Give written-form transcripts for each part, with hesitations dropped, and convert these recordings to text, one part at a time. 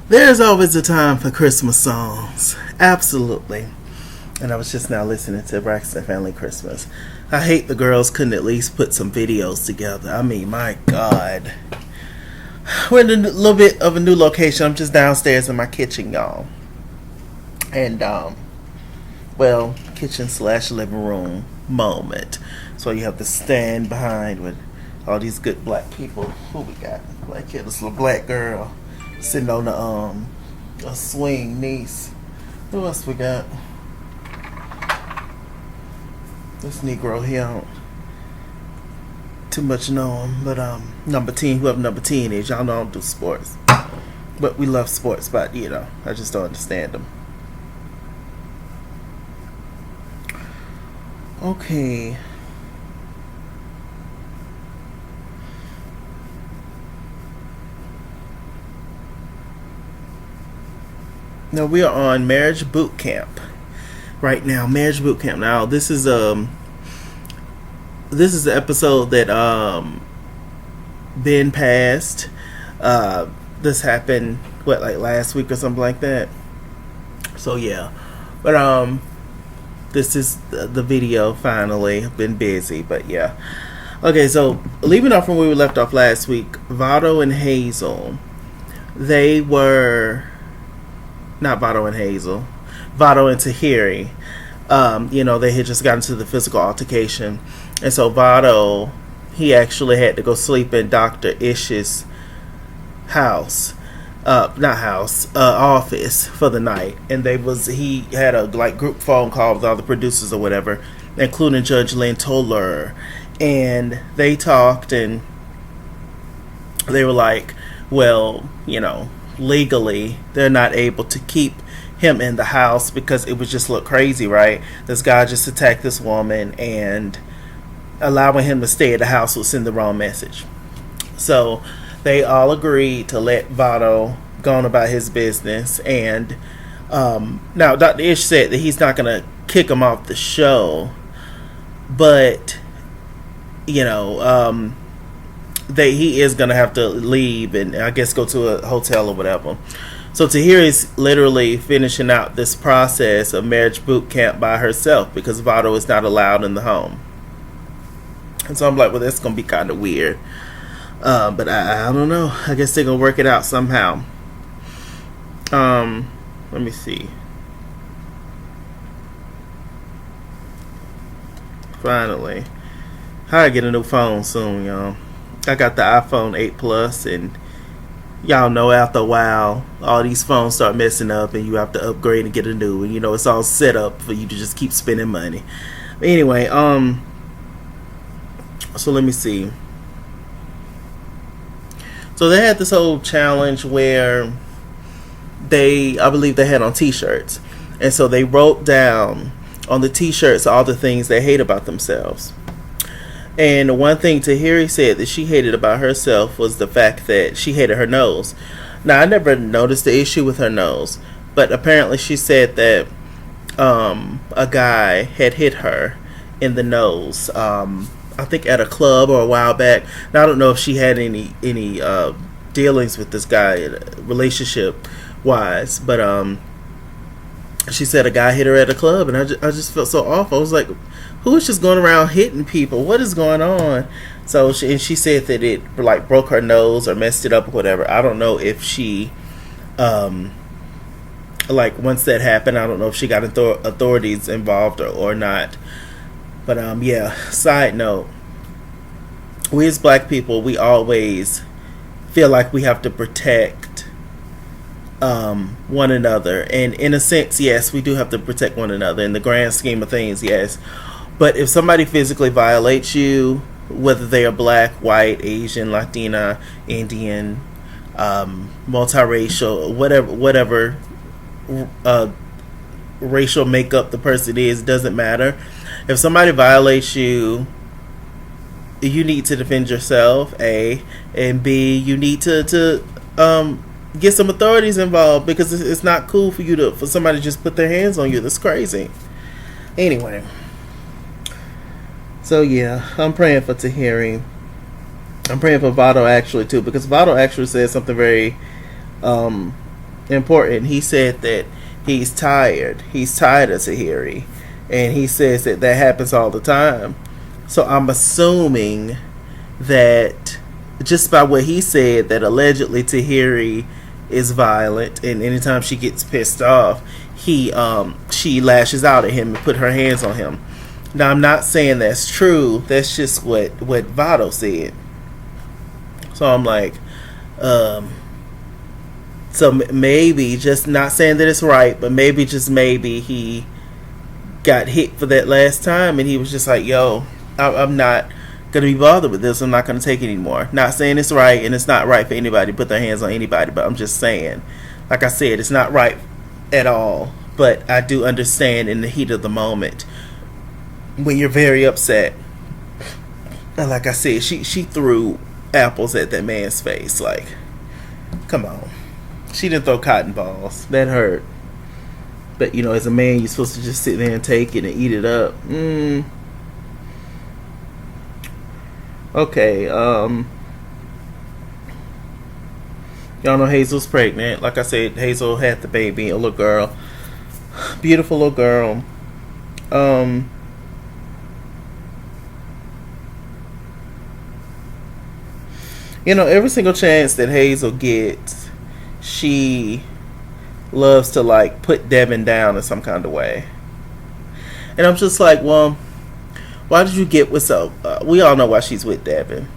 There's always a time for Christmas songs. Absolutely. And I was just now listening to Braxton Family Christmas. I hate the girls couldn't at least put some videos together. I mean, my God. We're in a little bit of a new location. I'm just downstairs in my kitchen, y'all. And, kitchen slash living room moment. So you have to stand behind with all these good black people. Who we got? Black kid, this little black girl sitting on the a swing niece. Who else we got? This Negro here, too much know him, but whoever number 10 is, y'all know I don't do sports, but we love sports, but I just don't understand them. Okay. Now we are on Marriage Boot Camp right now. Marriage Boot Camp. Now this is the episode that been passed. This happened like last week or something like that. So yeah, but this is the video finally. I've been busy, but yeah. Okay, so leaving off from where we left off last week, Vado and HazelE, they were. Not Vado and HazelE. Vado and Tahiri. They had just gotten to the physical altercation. And so Vado, he actually had to go sleep in Dr. Ish's house. Office for the night. And he had a group phone call with all the producers or whatever, including Judge Lynn Toller. And they talked and they were like, well, legally they're not able to keep him in the house because it would just look crazy, right? This guy just attacked this woman, and allowing him to stay at the house would send the wrong message. So they all agreed to let Vado go on about his business. And now Dr. Ish said that he's not going to kick him off the show, but he is going to have to leave and I guess go to a hotel or whatever. So Tahiri's literally finishing out this process of marriage boot camp by herself because Vado is not allowed in the home. And so I'm like, well, that's going to be kind of weird. But I don't know. I guess they're going to work it out somehow. Let me see. Finally. I get a new phone soon, y'all. I got the iPhone 8 Plus, and y'all know after a while, all these phones start messing up, and you have to upgrade and get a new one. It's all set up for you to just keep spending money. But anyway, so let me see. So they had this whole challenge where I believe they had on T-shirts, and so they wrote down on the T-shirts all the things they hate about themselves. And one thing Tahiri said that she hated about herself was the fact that she hated her nose. Now, I never noticed the issue with her nose, but apparently she said that a guy had hit her in the nose. I think at a club or a while back. Now, I don't know if she had any dealings with this guy, relationship wise, but she said a guy hit her at a club, and I just felt so awful. I was like, who is just going around hitting people? What is going on? So she said that it broke her nose or messed it up or whatever. I don't know if she once that happened, I don't know if she got authorities involved or not. But yeah, side note, we as black people, we always feel like we have to protect one another. And in a sense, yes, we do have to protect one another. In the grand scheme of things, yes. But if somebody physically violates you, whether they are black, white, Asian, Latina, Indian, multiracial, whatever racial makeup the person is, doesn't matter. If somebody violates you, you need to defend yourself, A, and B, you need to get some authorities involved, because it's not cool for somebody to just put their hands on you. That's crazy. Anyway. So yeah, I'm praying for Tahiri. I'm praying for Vado actually too, because Vado actually said something very important. He said that he's tired. He's tired of Tahiri, and he says that that happens all the time. So I'm assuming that just by what he said, that allegedly Tahiri is violent, and anytime she gets pissed off, she lashes out at him and put her hands on him. Now I'm not saying that's true. That's just what Vado said. So I'm like, so maybe, just not saying that it's right, but maybe, just maybe, he got hit for that last time, and he was just like, yo, I'm not gonna be bothered with this. I'm not gonna take it anymore. Not saying it's right, and it's not right for anybody to put their hands on anybody, but I'm just saying, like I said, it's not right at all. But I do understand in the heat of the moment when you're very upset. And like I said, she threw apples at that man's face. Like, come on. She didn't throw cotton balls. That hurt. But, as a man, you're supposed to just sit there and take it and eat it up. Okay, y'all know HazelE's pregnant. Like I said, HazelE had the baby, a little girl. Beautiful little girl. Every single chance that HazelE gets, she loves to, like, put Devin down in some kind of way. And I'm just like, well, why did you get with we all know why she's with Devin.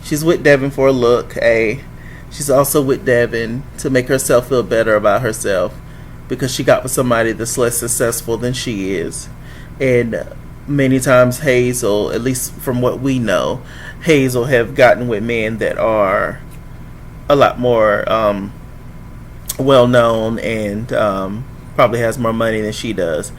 She's with Devin for a look, A. She's also with Devin to make herself feel better about herself, because she got with somebody that's less successful than she is. And many times HazelE, at least from what we know, HazelE have gotten with men that are a lot more well known, and probably has more money than she does.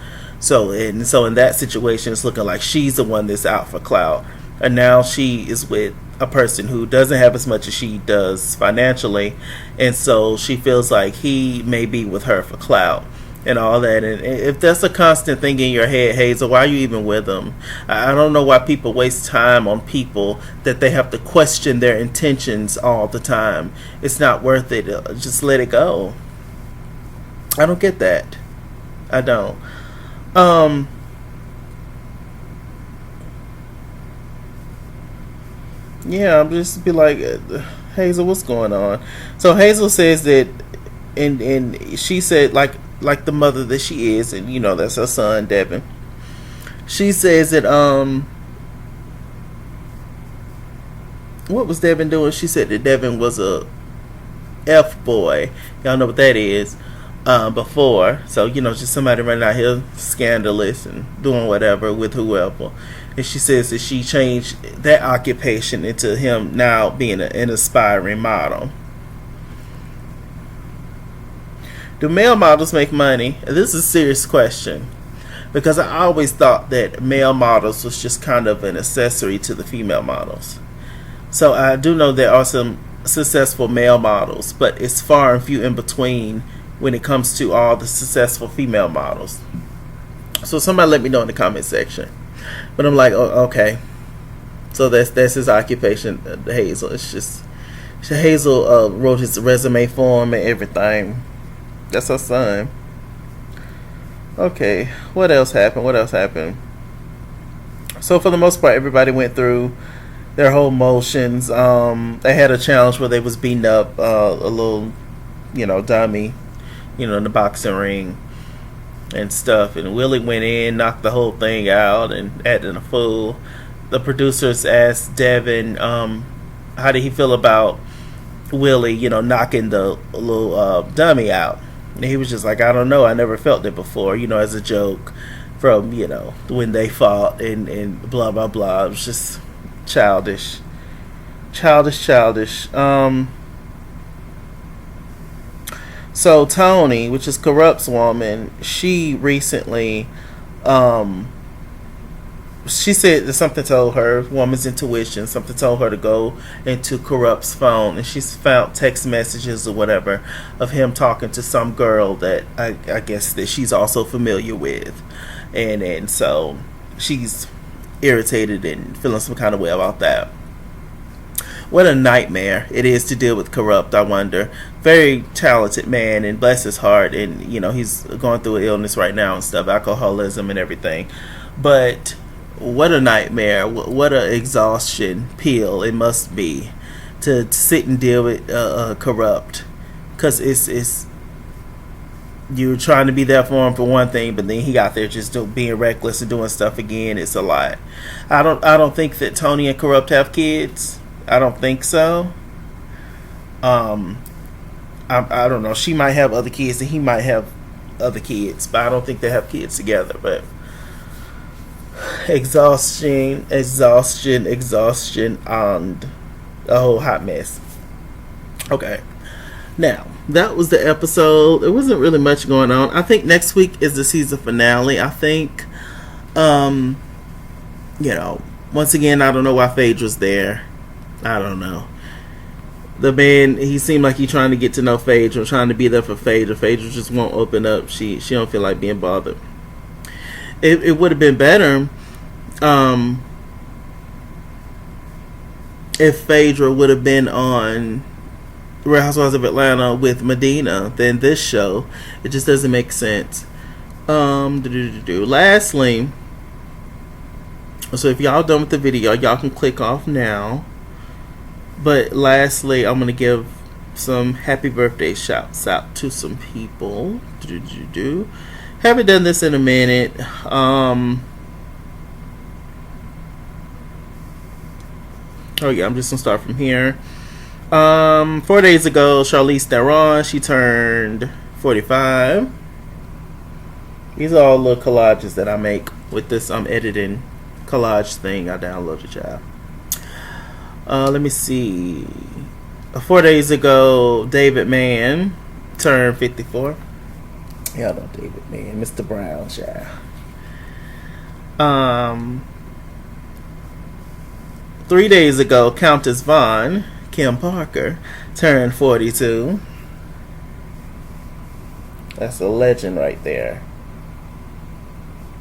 So in that situation, it's looking like she's the one that's out for clout, and now she is with a person who doesn't have as much as she does financially, and so she feels like he may be with her for clout and all that. And if that's a constant thing in your head, HazelE, why are you even with them? I don't know why people waste time on people that they have to question their intentions all the time. It's not worth it. Just let it go. I don't get that. I don't. Yeah, I'm just be like, HazelE, what's going on? So HazelE says that, and she said, like the mother that she is, and that's her son Devin. She says that what was Devin doing? She said that Devin was a F boy. Y'all know what that is. Before, so just somebody running out here scandalous and doing whatever with whoever. And she says that she changed that occupation into him now being an aspiring model. Do male models make money? This is a serious question, because I always thought that male models was just kind of an accessory to the female models. So I do know there are some successful male models, but it's far and few in between when it comes to all the successful female models. So somebody let me know in the comment section. But I'm like, oh, okay. So that's his occupation, HazelE. It's just HazelE wrote his resume for him and everything. That's her son. Okay, what else happened? So for the most part, everybody went through their whole motions. They had a challenge where they was beating up a little, dummy, in the boxing ring and stuff. And Willie went in, knocked the whole thing out, and acting a fool. The producers asked Devin, how did he feel about Willie, knocking the little dummy out. And he was just like, I don't know, I never felt it before, as a joke from, when they fought and blah, blah, blah. It was just childish. So Tony, which is Corrupt's woman, she recently, she said that something told her, woman's intuition, something told her to go into Corrupt's phone, and she's found text messages or whatever of him talking to some girl that I guess that she's also familiar with, and so she's irritated and feeling some kind of way about that. What a nightmare it is to deal with Corrupt, I wonder. Very talented man, and bless his heart, and he's going through an illness right now and stuff, alcoholism and everything. But what a nightmare, what a exhaustion pill it must be to sit and deal with Corrupt, because it's you're trying to be there for him for one thing, but then he got there just being reckless and doing stuff again. It's a lot. I don't think that Tony and Corrupt have kids. I don't think so. I don't know. She might have other kids and he might have other kids, but I don't think they have kids together. But exhaustion, and a whole hot mess. Okay. Now, that was the episode. There wasn't really much going on. I think next week is the season finale. I think, once again, I don't know why Phaedra's there. I don't know. The man, he seemed like he's trying to get to know Phaedra, trying to be there for Phaedra. Phaedra just won't open up. She don't feel like being bothered. It would have been better if Phaedra would have been on Real Housewives of Atlanta with Medina than this show. It just doesn't make sense. Lastly, so if y'all done with the video, y'all can click off now. But lastly, I'm gonna give some happy birthday shouts out to some people. Haven't done this in a minute. I'm just gonna start from here. 4 days ago, Charlize Theron, she turned 45. These are all little collages that I make with this editing collage thing I downloaded, y'all. Let me see. 4 days ago, David Mann turned 54. Y'all know David Mann, Mr. Brown, child. 3 days ago, Countess Vaughn, Kim Parker, turned 42. That's a legend right there.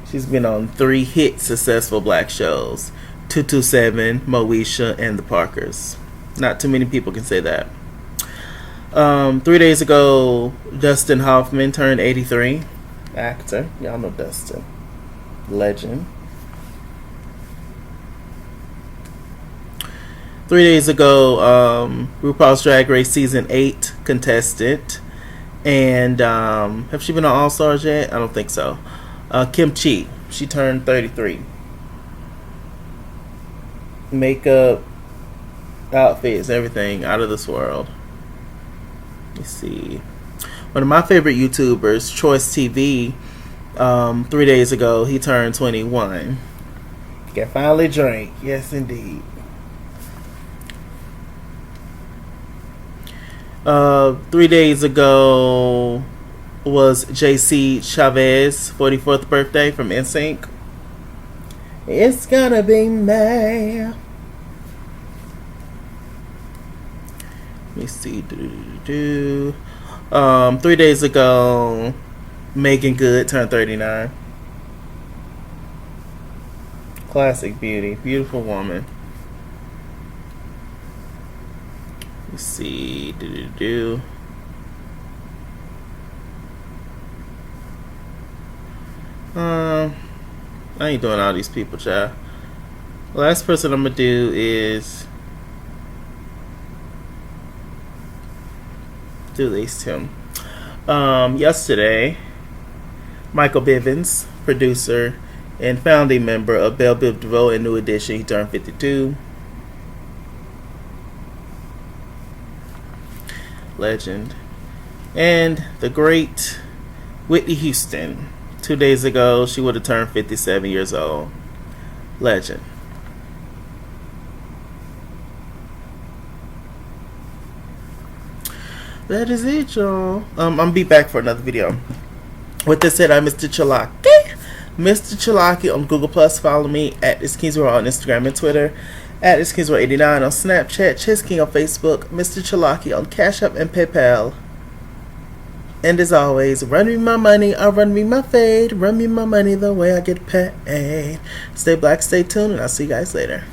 She's been on 3 hit successful black shows: 227, Moesha, and The Parkers. Not too many people can say that. 3 days ago, Dustin Hoffman turned 83. Actor. Y'all know Dustin. Legend. 3 days ago, RuPaul's Drag Race Season 8 contestant. And have she been on All Stars yet? I don't think so. Kim Chi. She turned 33. Makeup, outfits, everything out of this world. Let's see. One of my favorite YouTubers, Choice TV, 3 days ago, he turned 21. Can finally drink. Yes, indeed. 3 days ago was JC Chavez 44th birthday from NSYNC. It's gonna be May. Let me see. 3 days ago, Megan Good turned 39. Classic beauty, beautiful woman. Let's see. I ain't doing all these people, child. Last person I'm gonna do is at least him. Yesterday, Michael Bivins, producer and founding member of Belle Biv DeVoe and New Edition, he turned 52. Legend. And the great Whitney Houston. 2 days ago, she would have turned 57 years old. Legend. That is it, y'all. I'm gonna be back for another video. With this said, I'm Mr. Chalaki. Mr. Chalaki on Google Plus. Follow me at It's Kingswell on Instagram and Twitter. At It's Kingswell89 on Snapchat. Chess King on Facebook. Mr. Chalaki on Cash App and PayPal. And as always, run me my money, or run me my fade. Run me my money the way I get paid. Stay black, stay tuned, and I'll see you guys later.